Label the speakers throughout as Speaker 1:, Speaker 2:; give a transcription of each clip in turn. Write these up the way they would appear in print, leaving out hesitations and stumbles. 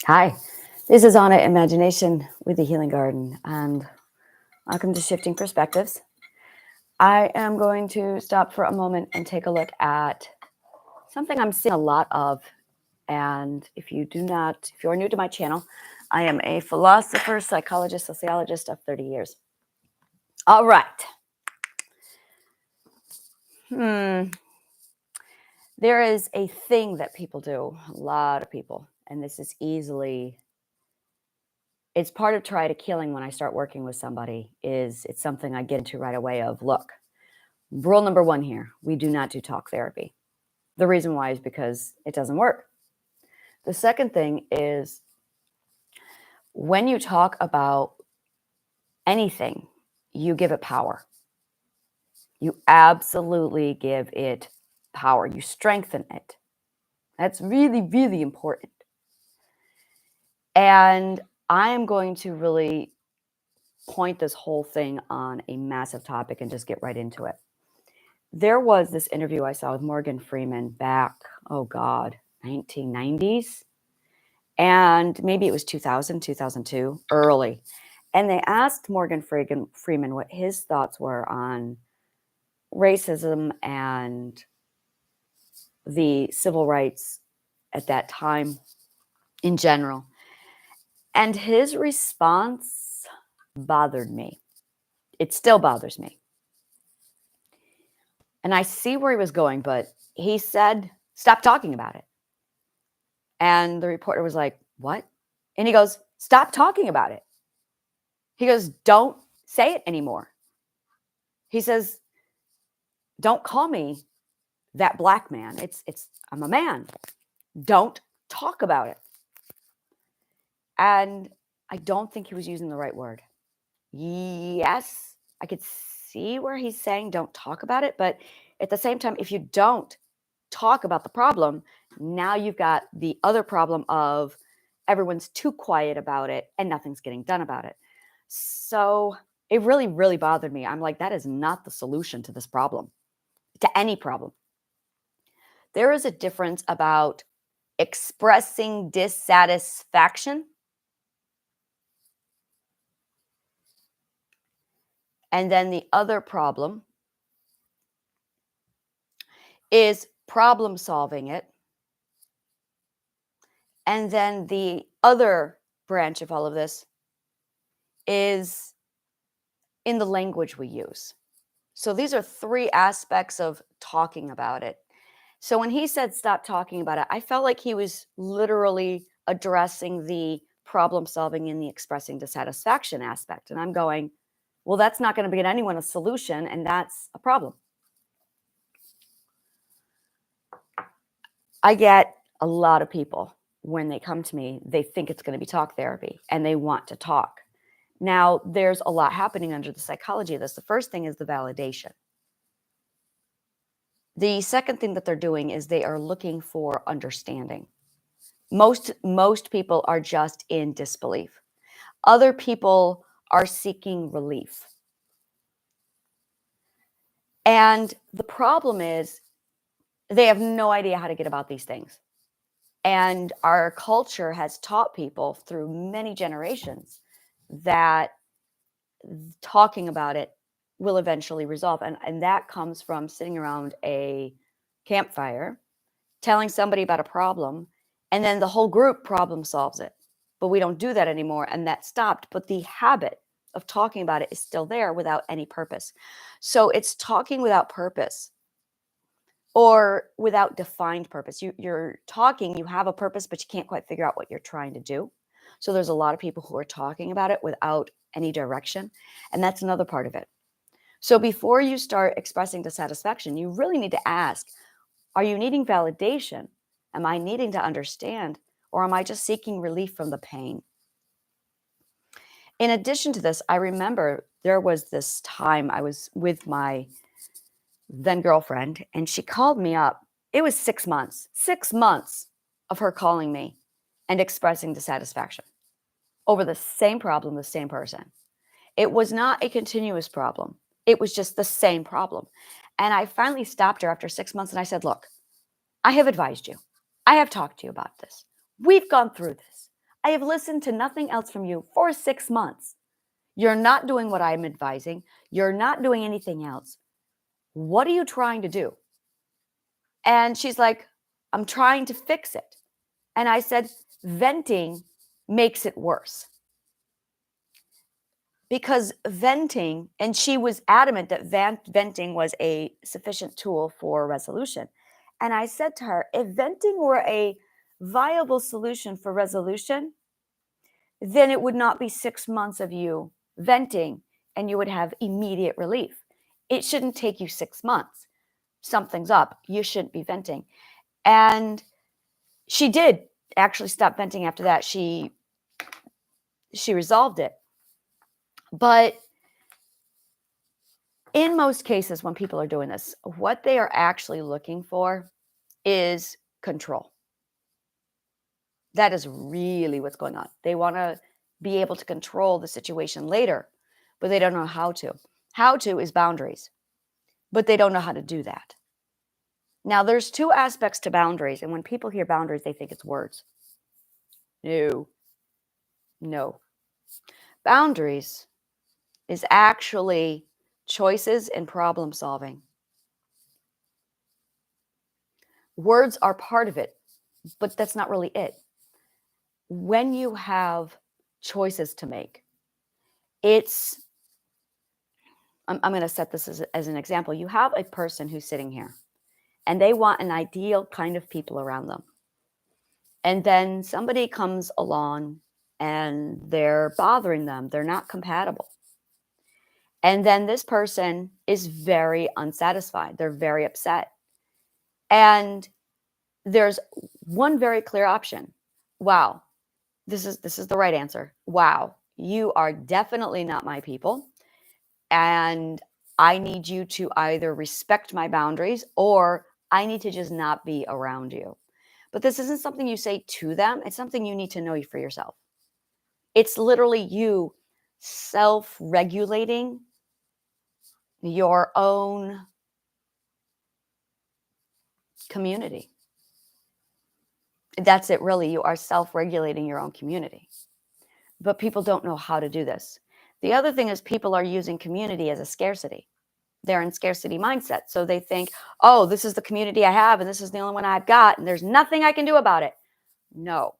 Speaker 1: Hi, this is Anna Imagination with the Healing Garden, and welcome to Shifting Perspectives. I am going to stop for a moment and take a look at something I'm seeing a lot of. And if you're new to my channel, I am a philosopher, psychologist, sociologist of 30 years. All right. There is a thing that people do, a lot of people, and this is it's part of try to killing when I start working with somebody. It's something I get into right away of, look, rule number one here, we do not do talk therapy. The reason why is because it doesn't work. The second thing is when you talk about anything, you give it power. You absolutely give it power. You strengthen it. That's really, really important. And I am going to really point this whole thing on a massive topic and just get right into it. There was this interview I saw with Morgan Freeman back, 1990s. And maybe it was 2000, 2002, early. And they asked Morgan Freeman what his thoughts were on racism and the civil rights at that time in general. And his response bothered me. It still bothers me. And I see where he was going, but he said, stop talking about it. And the reporter was like, what? And he goes, stop talking about it. He goes, don't say it anymore. He says, don't call me that black man. I'm a man. Don't talk about it. And I don't think he was using the right word. Yes, I could see where he's saying don't talk about it. But at the same time, if you don't talk about the problem, now you've got the other problem of everyone's too quiet about it and nothing's getting done about it. So it really, really bothered me. I'm like, that is not the solution to this problem, to any problem. There is a difference about expressing dissatisfaction and then the other problem is problem solving it. And then the other branch of all of this is in the language we use. So these are three aspects of talking about it. So when he said stop talking about it, I felt like he was literally addressing the problem solving and the expressing dissatisfaction aspect. And I'm going, well, that's not going to get anyone a solution, and that's a problem. I get a lot of people, when they come to me, they think it's going to be talk therapy and they want to talk. Now, there's a lot happening under the psychology of this. The first thing is the validation. The second thing that they're doing is they are looking for understanding. Most people are just in disbelief. Other people are seeking relief. And the problem is they have no idea how to get about these things. And our culture has taught people through many generations that talking about it will eventually resolve. And that comes from sitting around a campfire, telling somebody about a problem, and then the whole group problem solves it. But we don't do that anymore, and that stopped. But the habit of talking about it is still there without any purpose. So it's talking without purpose or without defined purpose. You're talking, you have a purpose, but you can't quite figure out what you're trying to do. So there's a lot of people who are talking about it without any direction, and that's another part of it. So before you start expressing dissatisfaction, you really need to ask, are you needing validation? Am I needing to understand? Or am I just seeking relief from the pain? In addition to this, I remember there was this time I was with my then girlfriend, and she called me up. It was 6 months of her calling me and expressing dissatisfaction over the same problem, the same person. It was not a continuous problem. It was just the same problem. And I finally stopped her after 6 months and I said, look, I have advised you. I have talked to you about this. We've gone through this. I have listened to nothing else from you for 6 months. You're not doing what I'm advising. You're not doing anything else. What are you trying to do?" And she's like, "I'm trying to fix it." And I said, "Venting makes it worse." Because venting, and she was adamant that venting was a sufficient tool for resolution. And I said to her, if venting were a viable solution for resolution, then it would not be 6 months of you venting and you would have immediate relief. It shouldn't take you 6 months. Something's up. You shouldn't be venting. And she did actually stop venting after that. She resolved it. But in most cases, when people are doing this, what they are actually looking for is control. That is really what's going on. They want to be able to control the situation later, but they don't know how to. How to is boundaries, but they don't know how to do that. Now, there's two aspects to boundaries, and when people hear boundaries, they think it's words. No, no. Boundaries is actually choices and problem solving. Words are part of it, but that's not really it. When you have choices to make, it's, I'm going to set this as an example. You have a person who's sitting here and they want an ideal kind of people around them. And then somebody comes along and they're bothering them. They're not compatible. And then this person is very unsatisfied. They're very upset. And there's one very clear option. Wow, this is the right answer. Wow, you are definitely not my people. And I need you to either respect my boundaries or I need to just not be around you. But this isn't something you say to them. It's something you need to know for yourself. It's literally you self-regulating your own community. That's it, really. You are self-regulating your own community. But people don't know how to do this. The other thing is people are using community as a scarcity. They're in scarcity mindset. So they think, oh, this is the community I have and this is the only one I've got and there's nothing I can do about it. No,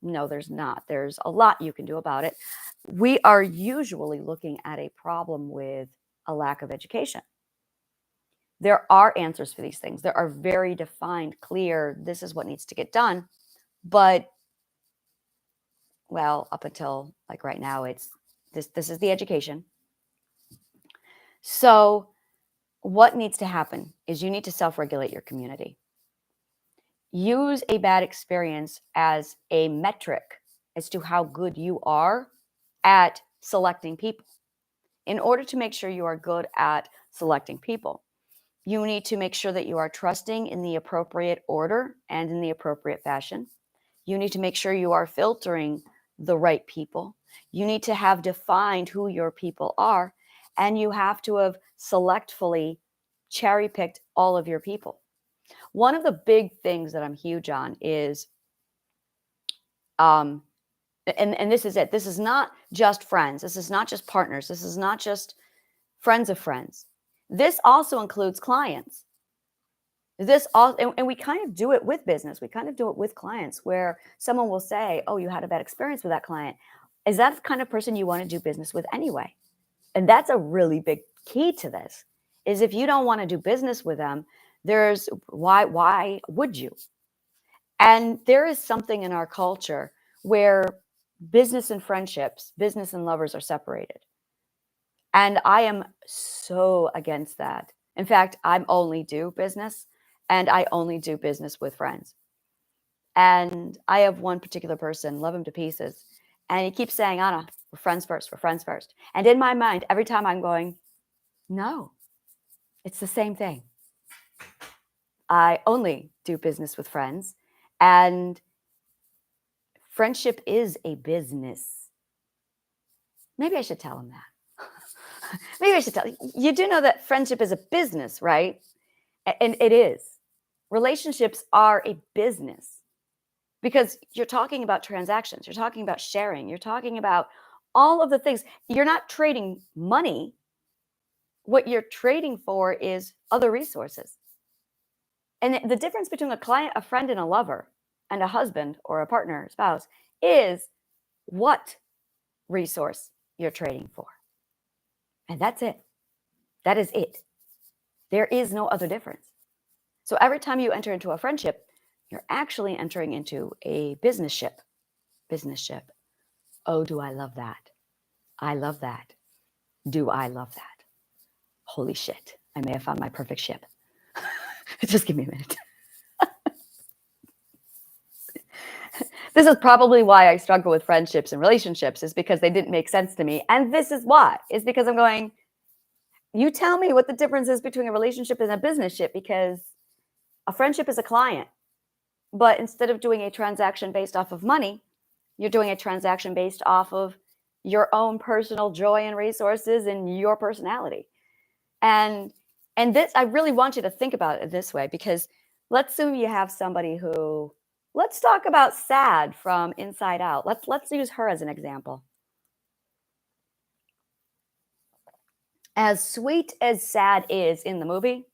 Speaker 1: there's not. There's a lot you can do about it. We are usually looking at a problem with a lack of education. There are answers for these things. There are very defined, clear, this is what needs to get done. But, well, up until like right now, it's this is the education. So what needs to happen is you need to self-regulate your community. Use a bad experience as a metric as to how good you are at selecting people. In order to make sure you are good at selecting people, you need to make sure that you are trusting in the appropriate order and in the appropriate fashion. You need to make sure you are filtering the right people. You need to have defined who your people are, and you have to have selectively cherry-picked all of your people. One of the big things that I'm huge on is, and this is it. This is not just friends. This is not just partners. This is not just friends of friends. This also includes clients. This all, and we kind of do it with business. We kind of do it with clients where someone will say, oh, you had a bad experience with that client. Is that the kind of person you want to do business with anyway? And that's a really big key to this, is if you don't want to do business with them, there's why would you? And there is something in our culture where business and friendships, business and lovers are separated. And I am so against that. In fact, I only do business and I only do business with friends. And I have one particular person, love him to pieces. And he keeps saying, Anna, we're friends first, we're friends first. And in my mind, every time I'm going, no, it's the same thing. I only do business with friends. And friendship is a business. Maybe I should tell him that. Maybe I should tell you. You do know that friendship is a business, right? And it is. Relationships are a business because you're talking about transactions, you're talking about sharing, you're talking about all of the things. You're not trading money. What you're trading for is other resources. And the difference between a client, a friend, and a lover, and a husband or a partner, a spouse, is what resource you're trading for. And that's it. That is it. There is no other difference. So every time you enter into a friendship, you're actually entering into a business ship. Business ship. Oh, do I love that? I love that. Do I love that? Holy shit. I may have found my perfect ship. Just give me a minute. This is probably why I struggle with friendships and relationships, is because they didn't make sense to me. And this is why, is because I'm going, you tell me what the difference is between a relationship and a business ship, because a friendship is a client. But instead of doing a transaction based off of money, you're doing a transaction based off of your own personal joy and resources and your personality. And this, I really want you to think about it this way, because let's assume you have somebody who, let's talk about Sad from Inside Out. Let's use her as an example. As sweet as Sad is in the movie,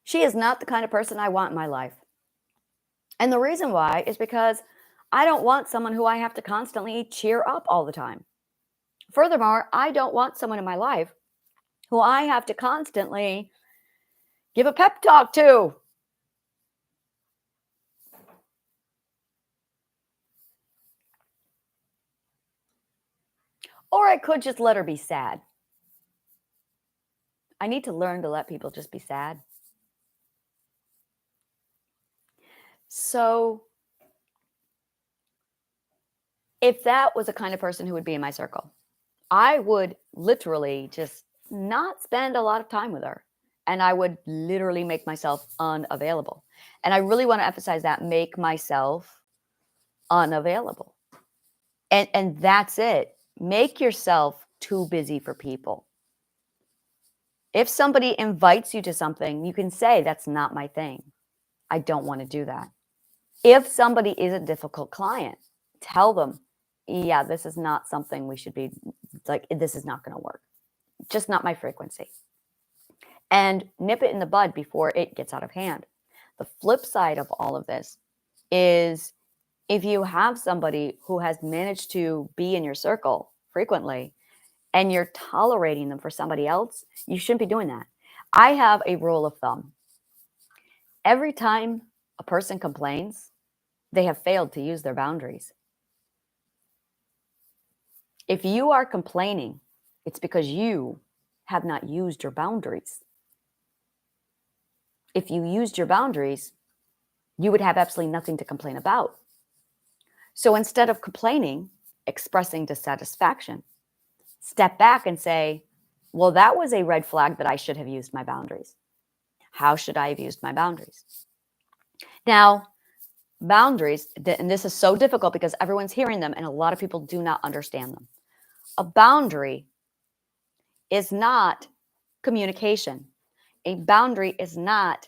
Speaker 1: she is not the kind of person I want in my life. And the reason why is because I don't want someone who I have to constantly cheer up all the time. Furthermore, I don't want someone in my life who I have to constantly give a pep talk to. Or I could just let her be sad. I need to learn to let people just be sad. So if that was the kind of person who would be in my circle, I would literally just not spend a lot of time with her. And I would literally make myself unavailable. And I really want to emphasize that, make myself unavailable. And that's it. Make yourself too busy for people. If somebody invites you to something, you can say, that's not my thing. I don't want to do that. If somebody is a difficult client, tell them, yeah, this is not something we should be, like, this is not going to work. Just not my frequency. And nip it in the bud before it gets out of hand. The flip side of all of this is, if you have somebody who has managed to be in your circle frequently and you're tolerating them for somebody else, you shouldn't be doing that. I have a rule of thumb. Every time a person complains, they have failed to use their boundaries. If you are complaining, it's because you have not used your boundaries. If you used your boundaries, you would have absolutely nothing to complain about. So instead of complaining, expressing dissatisfaction, step back and say, well, that was a red flag that I should have used my boundaries. How should I have used my boundaries? Now, boundaries, and this is so difficult because everyone's hearing them and a lot of people do not understand them. A boundary is not communication. A boundary is not,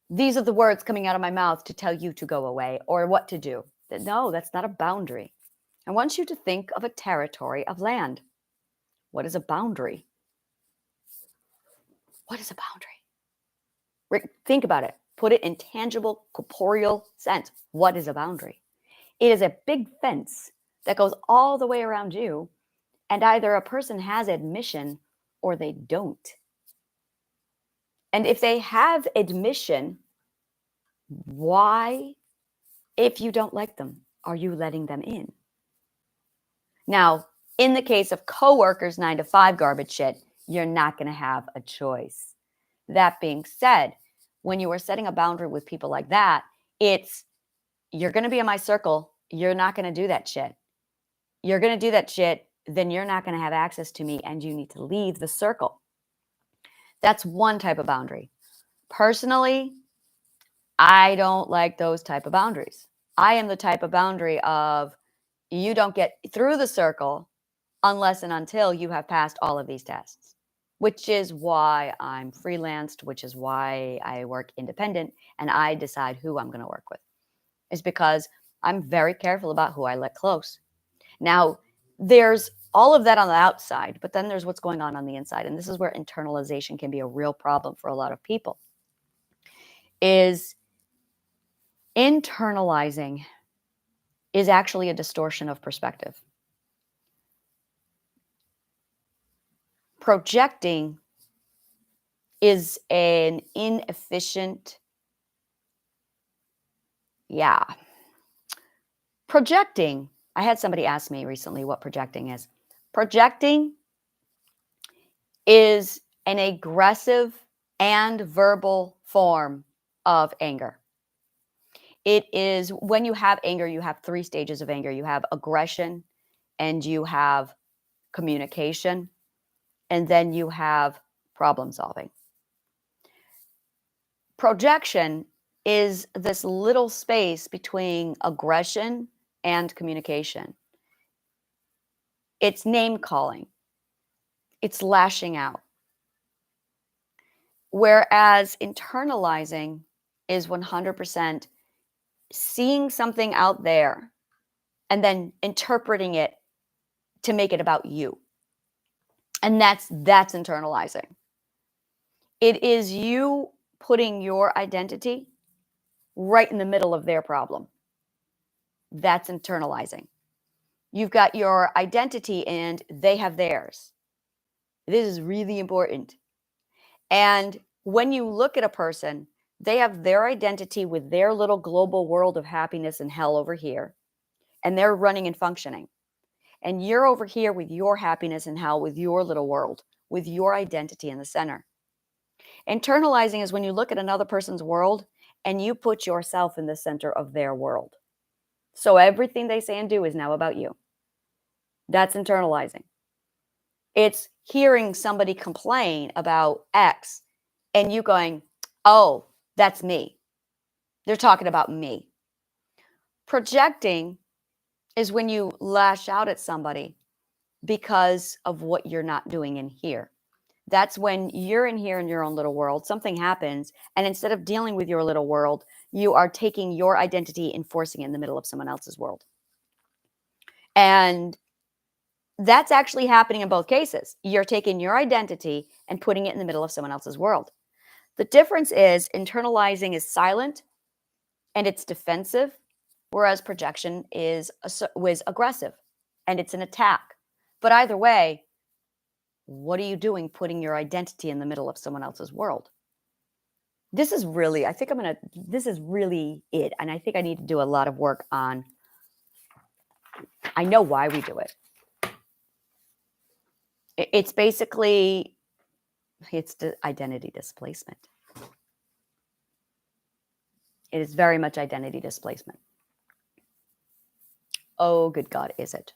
Speaker 1: these are the words coming out of my mouth to tell you to go away or what to do. No, that's not a boundary. I want you to think of a territory of land. What is a boundary? What is a boundary? Think about it. Put it in tangible, corporeal sense. What is a boundary? It is a big fence that goes all the way around you, and either a person has admission or they don't. And if they have admission, why, if you don't like them, are you letting them in? Now, in the case of coworkers, 9-to-5 garbage shit, you're not going to have a choice. That being said, when you are setting a boundary with people like that, it's, you're going to be in my circle. You're not going to do that shit. You're going to do that shit, then you're not going to have access to me and you need to leave the circle. That's one type of boundary. Personally, I don't like those type of boundaries. I am the type of boundary of, you don't get through the circle unless and until you have passed all of these tests. which is why I'm freelanced, which is why I work independent and I decide who I'm going to work with, is because I'm very careful about who I let close. Now, there's all of that on the outside, but then there's what's going on the inside. And this is where internalization can be a real problem for a lot of people. Is internalizing is actually a distortion of perspective. Projecting is an inefficient, projecting. I had somebody ask me recently what projecting is. Projecting is an aggressive and verbal form of anger. It is when you have anger, you have 3 stages of anger. You have aggression, and you have communication, and then you have problem solving. Projection is this little space between aggression and communication. It's name calling. It's lashing out. Whereas internalizing is 100% seeing something out there and then interpreting it to make it about you. And that's internalizing. It is you putting your identity right in the middle of their problem. That's internalizing. You've got your identity and they have theirs. This is really important. And when you look at a person, they have their identity with their little global world of happiness and hell over here, and they're running and functioning. And you're over here with your happiness and hell, with your little world, with your identity in the center. Internalizing is when you look at another person's world and you put yourself in the center of their world. So everything they say and do is now about you. That's internalizing. It's hearing somebody complain about X and you going, oh, that's me. They're talking about me. Projecting is when you lash out at somebody because of what you're not doing in here. That's when you're in here in your own little world, something happens, and instead of dealing with your little world, you are taking your identity and forcing it in the middle of someone else's world. And that's actually happening in both cases. You're taking your identity and putting it in the middle of someone else's world. The difference is internalizing is silent and it's defensive, whereas projection was aggressive and it's an attack. But either way, what are you doing putting your identity in the middle of someone else's world? This is really, this is really it. And I think I need to do a lot of work on, I know why we do it. It's basically, it's identity displacement. It is very much identity displacement. Oh, good God, is it?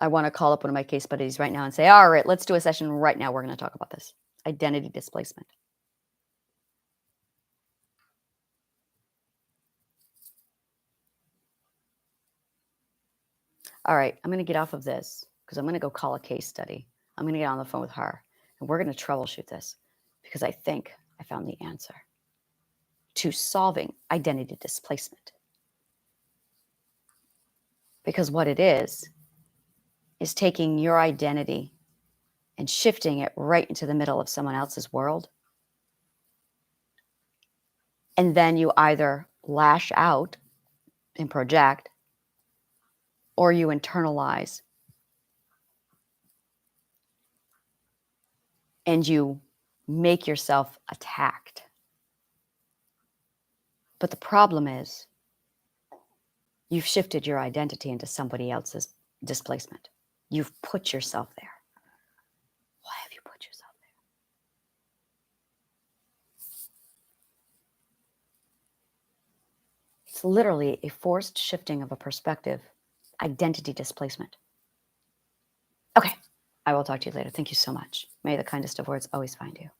Speaker 1: I want to call up one of my case buddies right now and say, all right, let's do a session right now. We're going to talk about this. Identity displacement. All right, I'm going to get off of this because I'm going to go call a case study. I'm going to get on the phone with her and we're going to troubleshoot this because I think I found the answer to solving identity displacement. Because what it is taking your identity and shifting it right into the middle of someone else's world. And then you either lash out and project, or you internalize and you make yourself attacked. But the problem is you've shifted your identity into somebody else's displacement. You've put yourself there. Why have you put yourself there? It's literally a forced shifting of a perspective, identity displacement. Okay, I will talk to you later. Thank you so much. May the kindest of words always find you.